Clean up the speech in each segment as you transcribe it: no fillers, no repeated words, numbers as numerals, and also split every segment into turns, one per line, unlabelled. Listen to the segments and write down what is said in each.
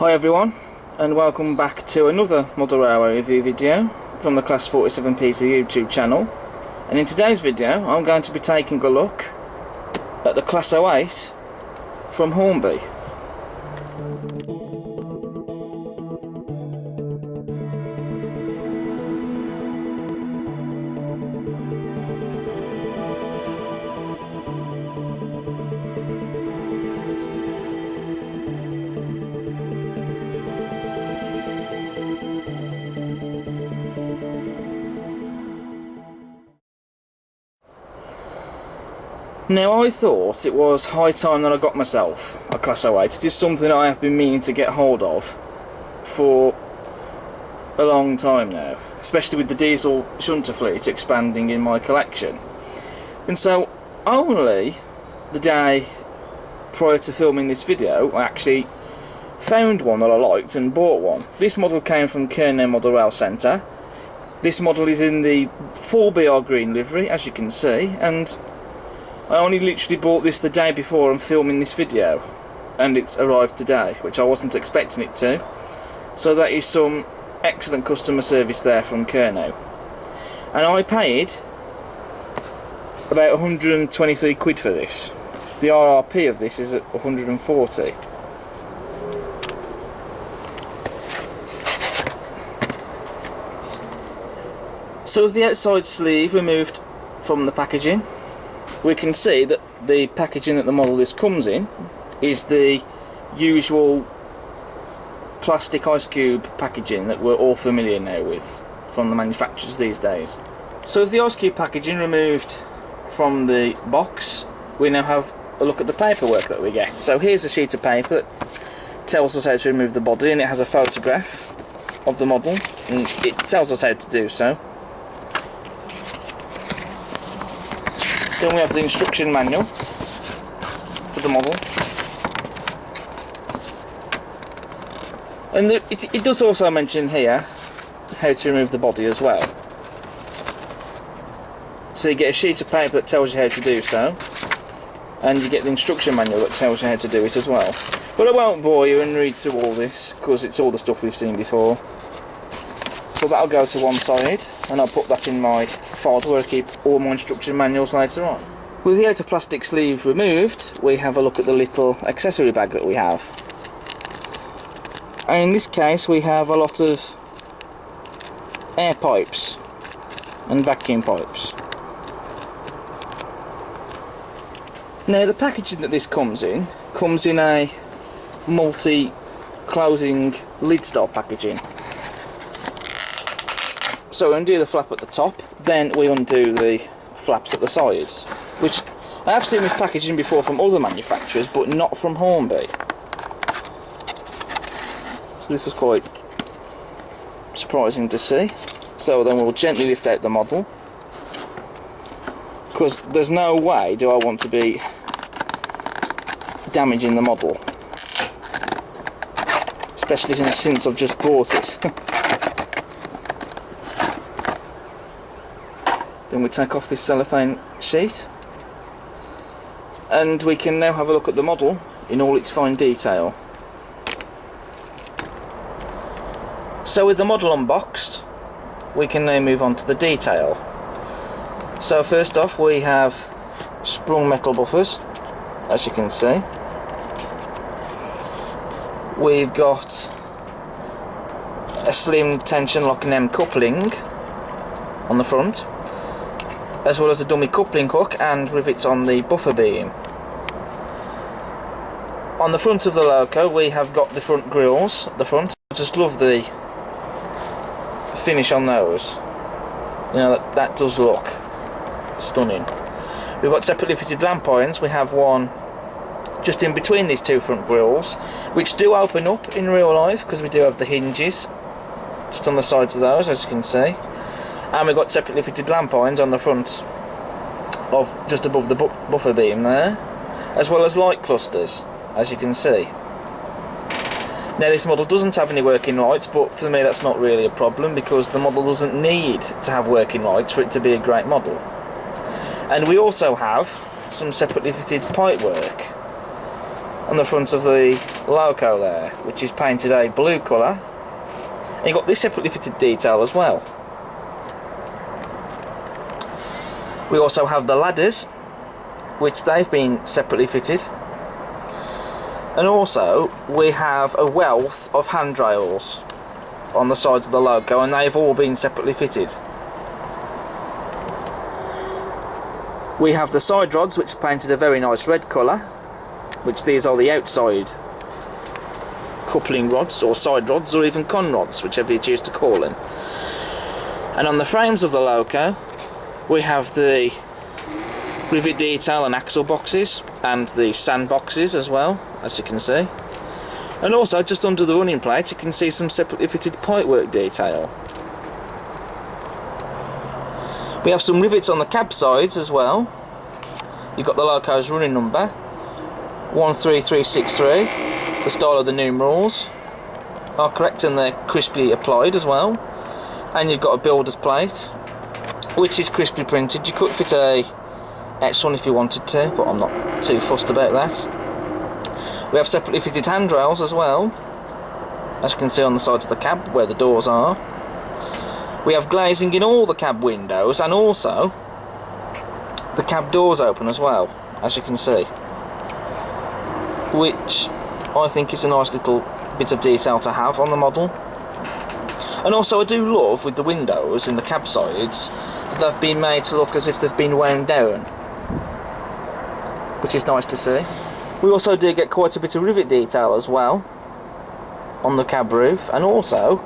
Hi everyone, and welcome back to another model railway review video from the Class 47 PT YouTube channel. And in today's video I'm going to be taking a look at the Class 08 from Hornby. Now I thought it was high time that I got myself a Class 08. It is something I have been meaning to get hold of for a long time now, especially with the diesel shunter fleet expanding in my collection. And so only the day prior to filming this video I actually found one that I liked and bought one. This model came from Hornby Model Rail Centre. This model is in the full BR green livery, as you can see, and I only literally bought this the day before I'm filming this video, and it's arrived today, which I wasn't expecting it to. So that is some excellent customer service there from Hornby. And I paid about 123 quid for this. The RRP of this is at 140. So with the outside sleeve removed from the packaging, we can see that the packaging that the model this comes in is the usual plastic ice cube packaging that we're all familiar now with from the manufacturers these days. So with the ice cube packaging removed from the box, we now have a look at the paperwork that we get. So here's a sheet of paper that tells us how to remove the body, and it has a photograph of the model and it tells us how to do so. Then we have the instruction manual for the model, and it does also mention here how to remove the body as well. So you get a sheet of paper that tells you how to do so, and you get the instruction manual that tells you how to do it as well. But I won't bore you and read through all this because it's all the stuff we've seen before. So that'll go to one side, and I'll put that in my folder where I keep all my instruction manuals later on. With the outer plastic sleeve removed, we have a look at the little accessory bag that we have. And in this case we have a lot of air pipes and vacuum pipes. Now the packaging that this comes in a multi-closing lid style packaging. So we undo the flap at the top, then we undo the flaps at the sides, which I have seen this packaging before from other manufacturers, but not from Hornby. So this was quite surprising to see. So then we'll gently lift out the model, because there's no way do I want to be damaging the model, especially since I've just bought it. Then we take off this cellophane sheet, and we can now have a look at the model in all its fine detail. So with the model unboxed, we can now move on to the detail. So first off we have sprung metal buffers, as you can see. We've got a slim tension lock and M coupling on the front, as well as a dummy coupling hook and rivets on the buffer beam. On the front of the loco we have got the front grills at the front. I just love the finish on those. You know, that does look stunning. We've got separately fitted lamp irons. We have one just in between these two front grills, which do open up in real life because we do have the hinges just on the sides of those, as you can see. And we've got separately fitted lamp irons on the front of just above the buffer beam there, as well as light clusters, as you can see. Now this model doesn't have any working lights, but for me that's not really a problem because the model doesn't need to have working lights for it to be a great model. And we also have some separately fitted pipe work. on the front of the loco there, which is painted a blue colour. And you've got this separately fitted detail as well. We also have the ladders, which they've been separately fitted. And also we have a wealth of handrails on the sides of the loco, and they've all been separately fitted. We have the side rods, which are painted a very nice red colour, which these are the outside coupling rods, or side rods, or even con rods, whichever you choose to call them. And on the frames of the loco we have the rivet detail and axle boxes, and the sand boxes as well, as you can see. And also just under the running plate you can see some separately fitted pipework detail. We have some rivets on the cab sides as well. You've got the loco's running number 13363. The style of the numerals are correct and they're crisply applied as well. And you've got a builder's plate, which is crisply printed. You could fit a X1 if you wanted to, but I'm not too fussed about that. We have separately fitted handrails as well, as you can see on the sides of the cab where the doors are. We have glazing in all the cab windows, and also the cab doors open as well, as you can see, which I think is a nice little bit of detail to have on the model. And also I do love with the windows in the cab sides, they've been made to look as if they've been wound down, which is nice to see. We also do get quite a bit of rivet detail as well on the cab roof, and also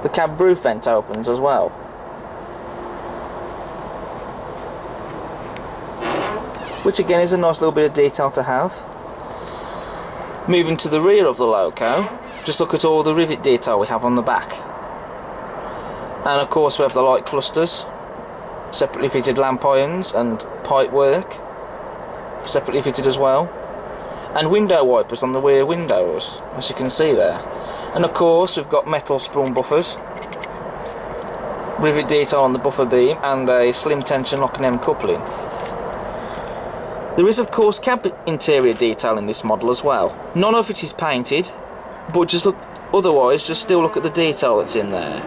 the cab roof vent opens as well, which again is a nice little bit of detail to have. Moving to the rear of the loco, just look at all the rivet detail we have on the back. And of course we have the light clusters, separately fitted lamp irons and pipe work separately fitted as well, and window wipers on the rear windows, as you can see there. And of course we've got metal sprung buffers, rivet detail on the buffer beam, and a slim tension lock and M coupling. There is of course cab interior detail in this model as well. None of it is painted, but just look, otherwise just still look at the detail that's in there.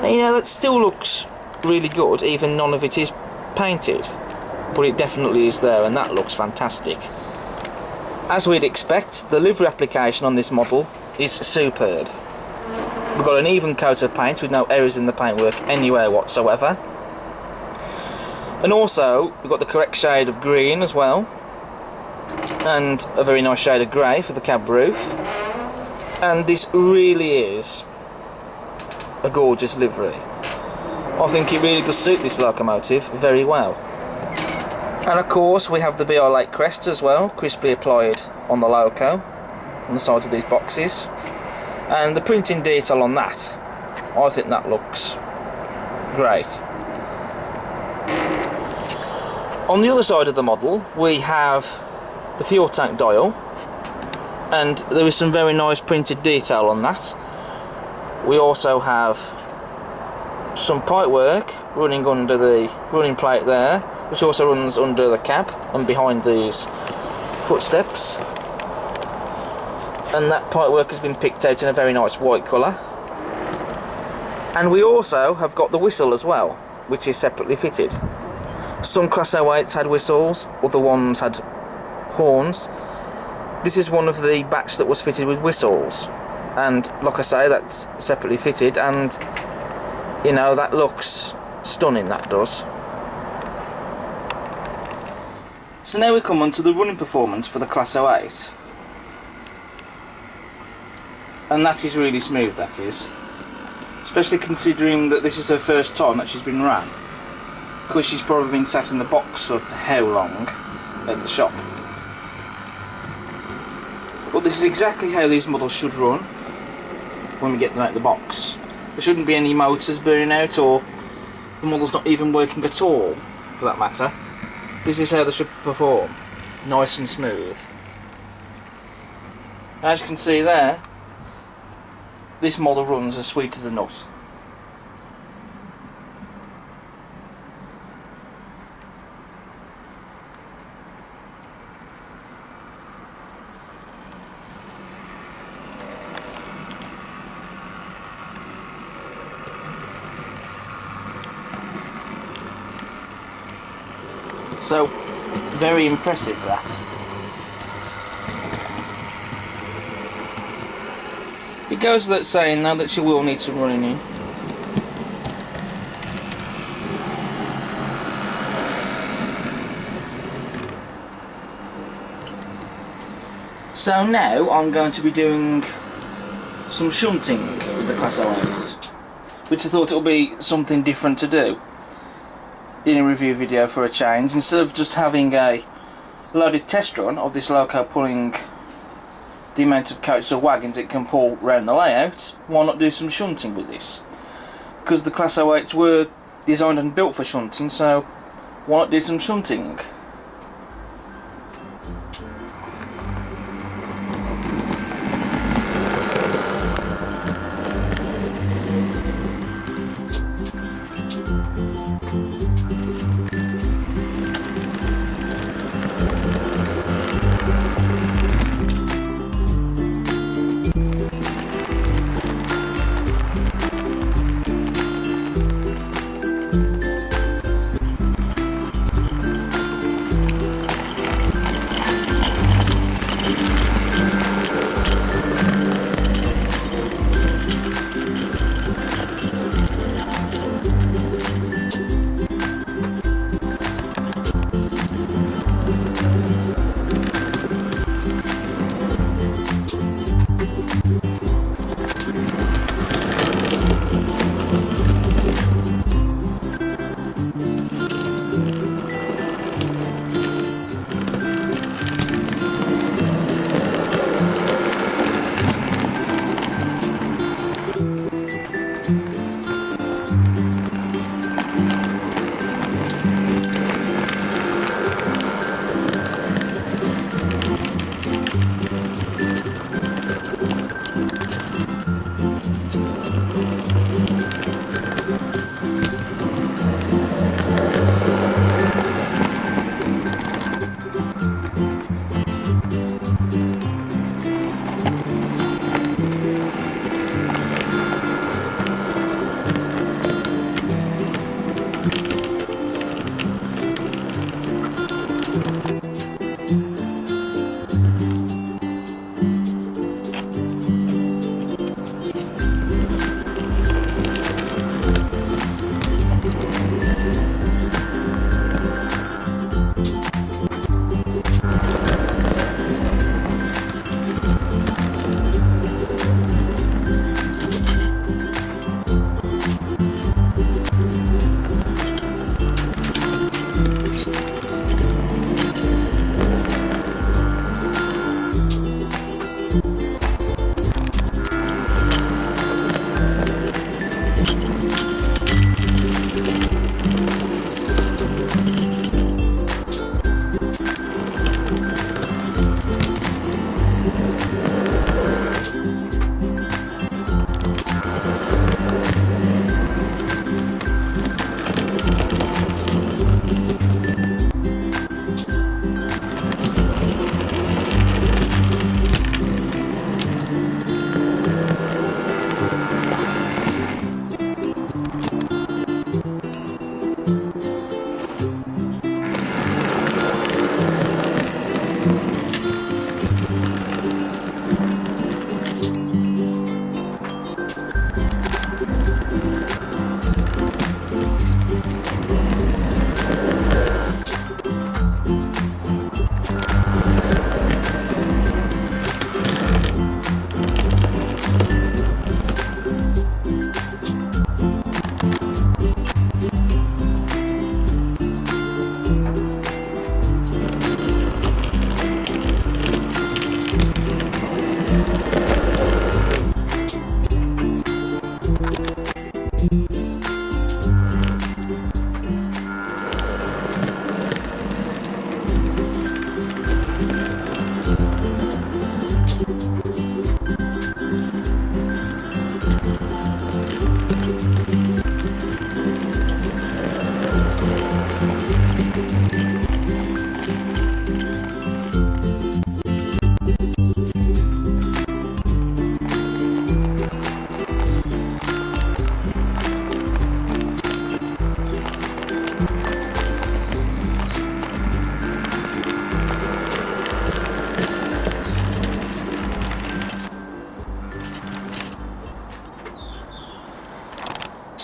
And, you know, that still looks really good, even none of it is painted, but it definitely is there, and that looks fantastic. As we'd expect, the livery application on this model is superb. We've got an even coat of paint with no errors in the paintwork anywhere whatsoever. And also we've got the correct shade of green as well, and a very nice shade of grey for the cab roof. And this really is a gorgeous livery. I think it really does suit this locomotive very well. And of course we have the BR Lake crest as well, crisply applied on the loco, on the sides of these boxes. And the printing detail on that, I think that looks great. On the other side of the model we have the fuel tank dial, and there is some very nice printed detail on that. We also have some pipe work running under the running plate there, which also runs under the cab and behind these footsteps. And that pipe work has been picked out in a very nice white colour. And we also have got the whistle as well, which is separately fitted. Some Class 08s had whistles, other ones had horns. This is one of the batch that was fitted with whistles, and like I say, that's separately fitted, and you know, that looks stunning, that does. So now we come on to the running performance for the Class 08, and that is really smooth, that is, especially considering that this is her first time that she's been ran, because she's probably been sat in the box for how long at the shop. But this is exactly how these models should run when we get them out of the box. There shouldn't be any motors burning out, or the model's not even working at all, for that matter. This is how they should perform, nice and smooth. As you can see there, this model runs as sweet as a nut. So, very impressive that. It goes without saying now that she will need some running in. So now I'm going to be doing some shunting with the Class 08, which I thought it would be something different to do in a review video for a change. Instead of just having a loaded test run of this loco pulling the amount of coaches or wagons it can pull around the layout, why not do some shunting with this? Because the Class 08s were designed and built for shunting, so why not do some shunting?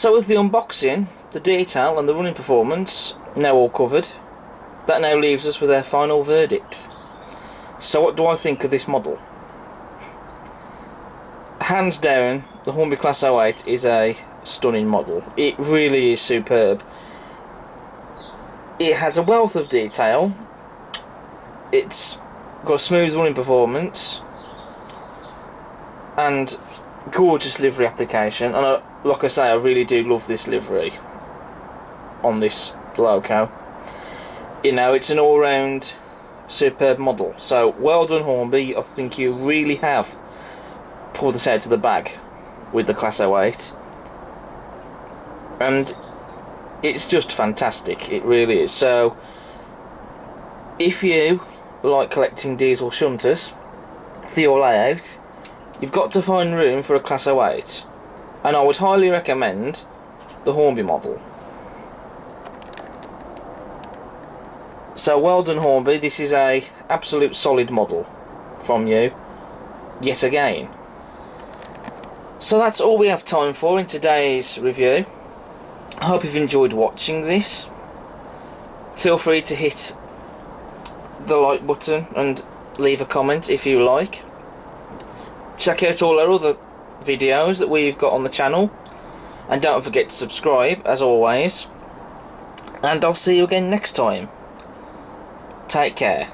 So with the unboxing, the detail and the running performance now all covered, that now leaves us with our final verdict. So what do I think of this model? Hands down, the Hornby Class 08 is a stunning model. It really is superb. It has a wealth of detail. It's got a smooth running performance and gorgeous livery application. And like I say, I really do love this livery on this loco. You know, it's an all-round superb model. So well done, Hornby. I think you really have pulled this out of the bag with the Class 08, and it's just fantastic. It really is. So if you like collecting diesel shunters for your layout, you've got to find room for a Class 08, and I would highly recommend the Hornby model. So well done, Hornby. This is a absolute solid model from you yet again. So that's all we have time for in today's review. I hope you've enjoyed watching this. Feel free to hit the like button and leave a comment if you like. Check out all our other videos that we've got on the channel, and don't forget to subscribe as always, and I'll see you again next time. Take care.